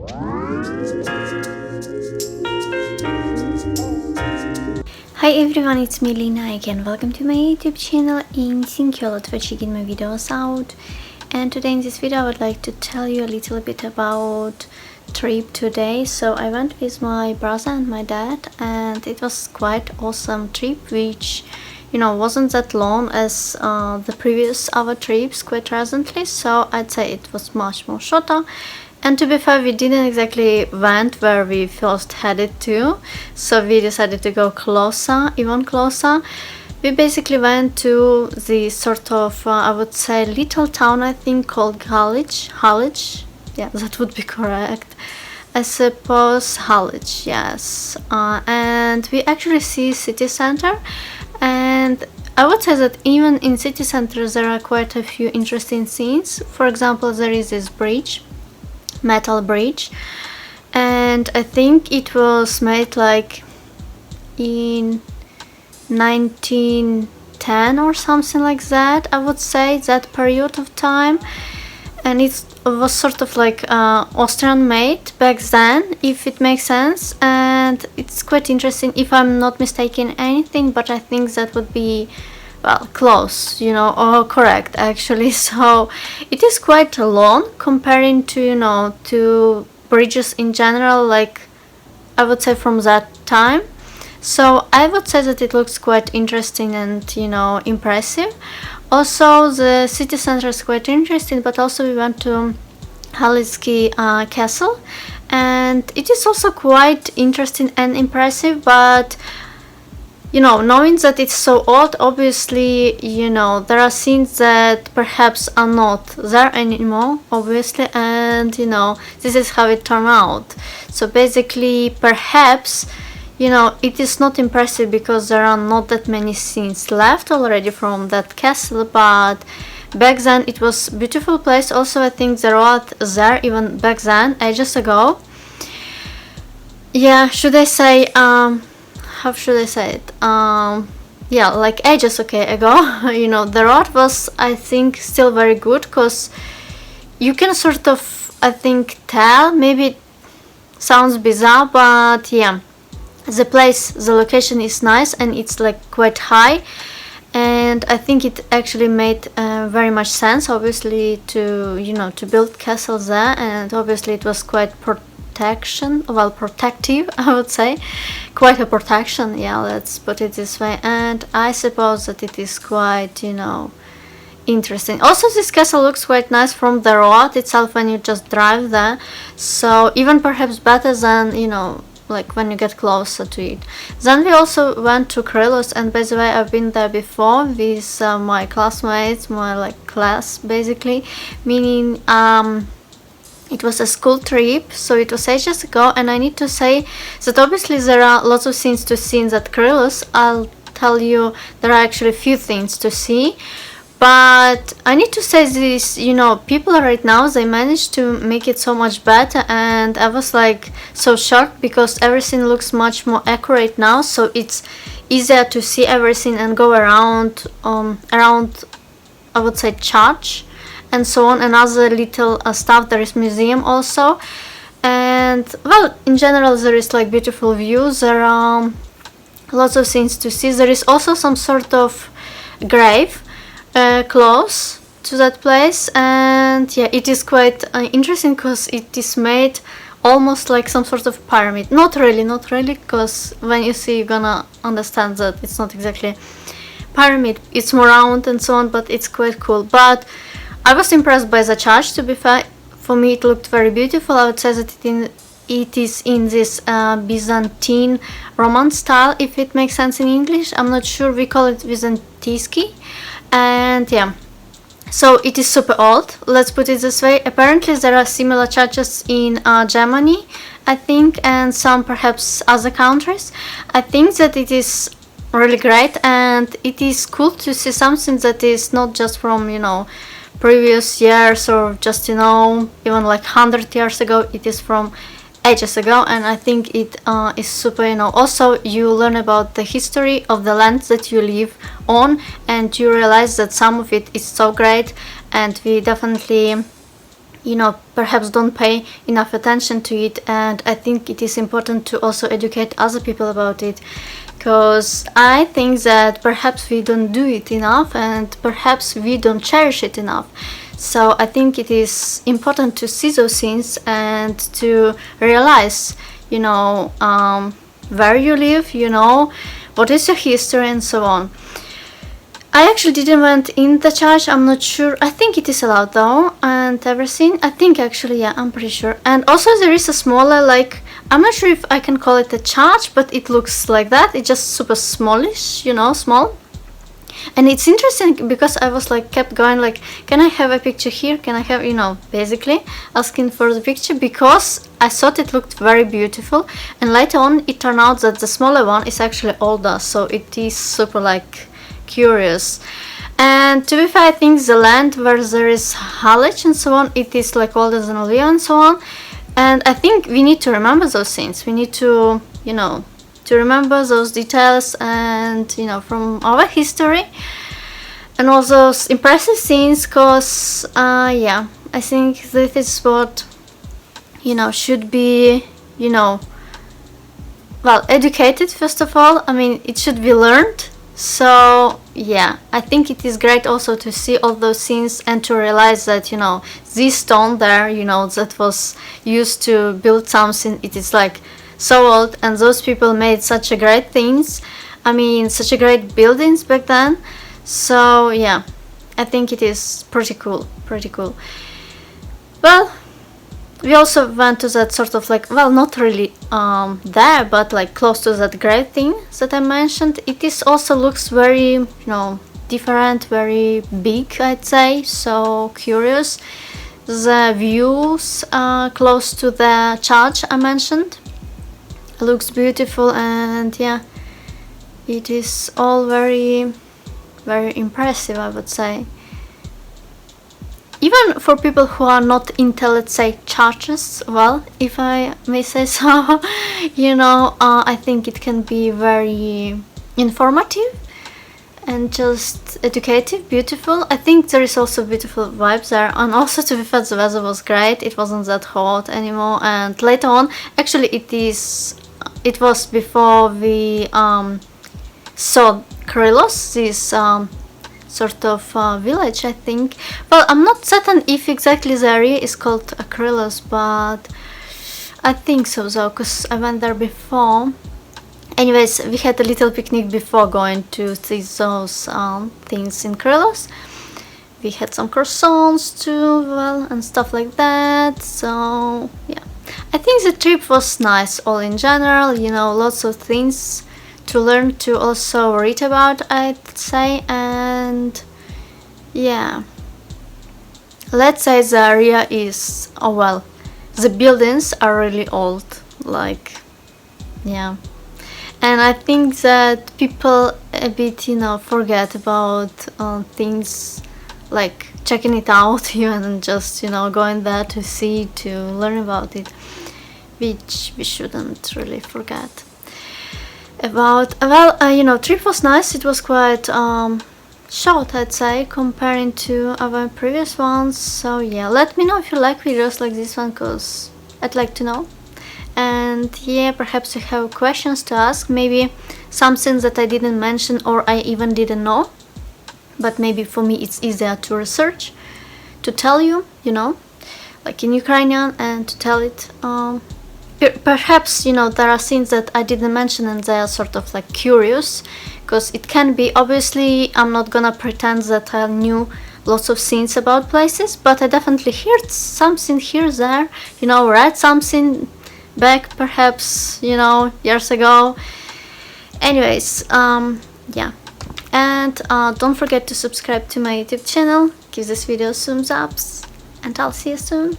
Hi everyone, it's me Lina again. Welcome to my YouTube channel and thank you a lot for checking my videos out. And today in this video I would like to tell you a little bit about trip today. So I went with my brother and my dad and it was quite awesome trip, which wasn't that long as the previous our trips quite recently, so I'd say it was much more shorter. And to be fair, we didn't exactly went where we first headed to, so we decided to go closer, even closer. We basically went to the sort of, I would say, little town, I think, called Halic. Yeah, that would be correct. I suppose Halic, yes. And we actually see city center, and I would say that even in city center there are quite a few interesting scenes. For example, there is this bridge, metal bridge, and I think it was made like in 1910 or something like that, I would say, that period of time. And it was sort of like Austrian made back then, if it makes sense, and it's quite interesting, if I'm not mistaken anything, but I think that would be, well, close, or correct actually. So it is quite long comparing to to bridges in general, like I would say from that time. So I would say that it looks quite interesting and impressive. Also the city center is quite interesting, but also we went to Halický castle, and it is also quite interesting and impressive, but knowing that it's so old, obviously, there are scenes that perhaps are not there anymore, obviously, and this is how it turned out. So basically, perhaps, it is not impressive because there are not that many scenes left already from that castle, but back then it was a beautiful place. Also, I think the road there, even back then, ages ago. Yeah, should I say, how should I say it? Yeah, like ages ago. The road was, I think, still very good, because you can sort of, I think, tell. Maybe it sounds bizarre, but yeah, the place, the location is nice and it's like quite high, and I think it actually made very much sense, obviously, to to build castles there, and obviously it was quite protective, I would say, quite a protection, yeah, let's put it this way. And I suppose that it is quite interesting. Also, this castle looks quite nice from the road itself when you just drive there, so even perhaps better than like when you get closer to it. Then we also went to Krilos, and by the way, I've been there before with my classmates, my class basically, meaning it was a school trip, so it was ages ago. And I need to say that obviously there are lots of things to see in that Krilos. I'll tell you, there are actually a few things to see, but I need to say this, people right now, they managed to make it so much better, and I was like so shocked because everything looks much more accurate now, so it's easier to see everything and go around I would say church and so on, and other little stuff. There is museum also, and well, in general there is like beautiful views, there are lots of things to see. There is also some sort of grave close to that place, and yeah, it is quite interesting because it is made almost like some sort of pyramid. Not really, because when you see, you're gonna understand that it's not exactly pyramid, it's more round and so on, but it's quite cool. But I was impressed by the church, to be fair. For me it looked very beautiful. I would say that it is in this Byzantine Roman style, if it makes sense in English. I'm not sure, we call it Byzantinsky. And yeah, so it is super old, let's put it this way. Apparently there are similar churches in Germany, I think, and some perhaps other countries. I think that it is really great, and it is cool to see something that is not just from previous years, or just even like 100 years ago. It is from ages ago, and I think it is super. Also, you learn about the history of the land that you live on, and you realize that some of it is so great, and we definitely perhaps don't pay enough attention to it, and I think it is important to also educate other people about it, because I think that perhaps we don't do it enough and perhaps we don't cherish it enough. So I think it is important to see those things and to realize, where you live, what is your history and so on. I actually didn't went in the church, I'm not sure. I think it is allowed though, and everything. I think actually, yeah, I'm pretty sure. And also there is a smaller, like, I'm not sure if I can call it a church, but it looks like that. It's just super smallish, small. And it's interesting because I was like, kept going like, can I have a picture here? Can I have, basically asking for the picture, because I thought it looked very beautiful. And later on, it turned out that the smaller one is actually older. So it is super like curious. And to be fair, I think the land where there is haulage and so on, it is like older than Olivia and so on. And I think we need to remember those things. We need to, to remember those details and, from our history and all those impressive things, because, yeah, I think this is what, should be, well, educated first of all. I mean, it should be learned. So yeah, I think it is great also to see all those things and to realize that, this stone there, that was used to build something, it is like so old, and those people made such a great things. I mean, such a great buildings back then. So yeah, I think it is pretty cool. Well, we also went to that sort of like, well, not really there, but like close to that great thing that I mentioned. It is also looks very, different, very big, I'd say, so curious. The views close to the church I mentioned looks beautiful, and yeah, it is all very, very impressive, I would say. Even for people who are not into, let's say, churches, well, if I may say so, I think it can be very informative and just educative, beautiful. I think there is also beautiful vibes there, and also to be fair, the weather was great. It wasn't that hot anymore, and later on, actually, it was before we saw Krilos, this sort of village, I think. Well, I'm not certain if exactly the area is called Krilos, but I think so though, because I went there before. Anyways, we had a little picnic before going to see those things in Krilos. We had some croissants too, well, and stuff like that. So yeah, I think the trip was nice all in general, lots of things to learn, to also read about, I'd say. And yeah, let's say the area is, oh well, the buildings are really old, like, yeah. And I think that people a bit, forget about things like checking it out even, and just, going there to see, to learn about it, which we shouldn't really forget about. Well, trip was nice. It was quite short, I'd say, comparing to our previous ones. So yeah, let me know if you like videos like this one, because I'd like to know. And yeah, perhaps you have questions to ask, maybe something that I didn't mention or I even didn't know, but maybe for me it's easier to research, to tell you, like in Ukrainian, and to tell it. Perhaps, there are things that I didn't mention and they are sort of like curious, because it can be, obviously, I'm not gonna pretend that I knew lots of things about places, but I definitely heard something here, there, read something back, perhaps, years ago. Anyways, yeah. And don't forget to subscribe to my YouTube channel, give this video thumbs ups, and I'll see you soon.